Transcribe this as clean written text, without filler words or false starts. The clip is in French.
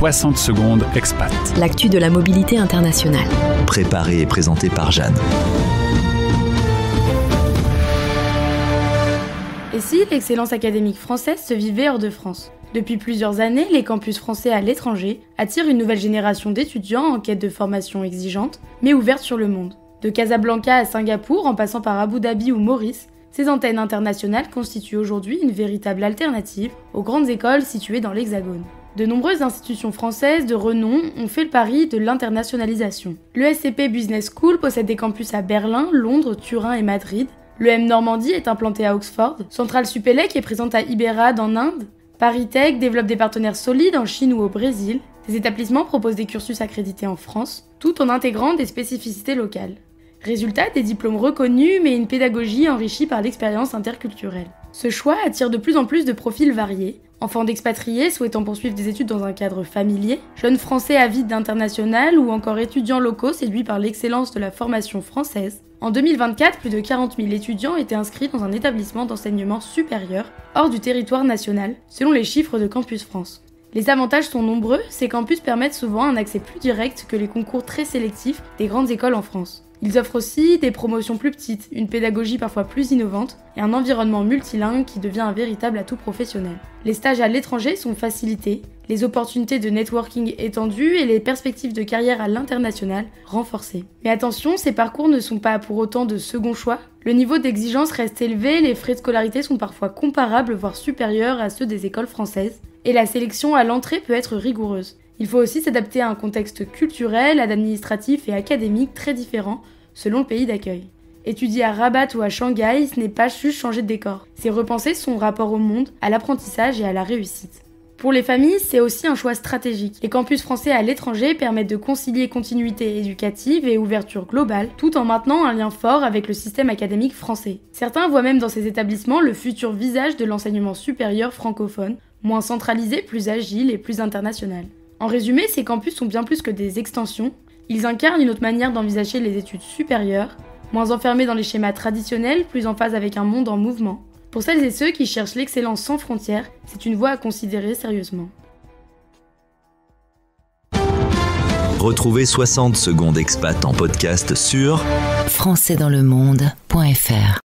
60 secondes expat. L'actu de la mobilité internationale. Préparé et présenté par Jeanne. Et si l'excellence académique française se vivait hors de France ? Depuis plusieurs années, les campus français à l'étranger attirent une nouvelle génération d'étudiants en quête de formation exigeante, mais ouverte sur le monde. De Casablanca à Singapour, en passant par Abu Dhabi ou Maurice, ces antennes internationales constituent aujourd'hui une véritable alternative aux grandes écoles situées dans l'Hexagone. De nombreuses institutions françaises de renom ont fait le pari de l'internationalisation. L'ESCP Business School possède des campus à Berlin, Londres, Turin et Madrid. L'EM Normandie est implanté à Oxford. Centrale Supélec est présente à Hyderabad en Inde. Paris Tech développe des partenaires solides en Chine ou au Brésil. Ces établissements proposent des cursus accrédités en France, tout en intégrant des spécificités locales. Résultat, des diplômes reconnus, mais une pédagogie enrichie par l'expérience interculturelle. Ce choix attire de plus en plus de profils variés. Enfants d'expatriés souhaitant poursuivre des études dans un cadre familier, jeunes français avides d'international ou encore étudiants locaux séduits par l'excellence de la formation française. En 2024, plus de 40 000 étudiants étaient inscrits dans un établissement d'enseignement supérieur hors du territoire national, selon les chiffres de Campus France. Les avantages sont nombreux, ces campus permettent souvent un accès plus direct que les concours très sélectifs des grandes écoles en France. Ils offrent aussi des promotions plus petites, une pédagogie parfois plus innovante et un environnement multilingue qui devient un véritable atout professionnel. Les stages à l'étranger sont facilités, les opportunités de networking étendues et les perspectives de carrière à l'international renforcées. Mais attention, ces parcours ne sont pas pour autant de second choix. Le niveau d'exigence reste élevé, les frais de scolarité sont parfois comparables voire supérieurs à ceux des écoles françaises et la sélection à l'entrée peut être rigoureuse. Il faut aussi s'adapter à un contexte culturel, administratif et académique très différent selon le pays d'accueil. Étudier à Rabat ou à Shanghai, ce n'est pas juste changer de décor. C'est repenser son rapport au monde, à l'apprentissage et à la réussite. Pour les familles, c'est aussi un choix stratégique. Les campus français à l'étranger permettent de concilier continuité éducative et ouverture globale, tout en maintenant un lien fort avec le système académique français. Certains voient même dans ces établissements le futur visage de l'enseignement supérieur francophone, moins centralisé, plus agile et plus international. En résumé, ces campus sont bien plus que des extensions. Ils incarnent une autre manière d'envisager les études supérieures, moins enfermés dans les schémas traditionnels, plus en phase avec un monde en mouvement. Pour celles et ceux qui cherchent l'excellence sans frontières, c'est une voie à considérer sérieusement. Retrouvez 60 secondes expat en podcast sur françaisdanslemonde.fr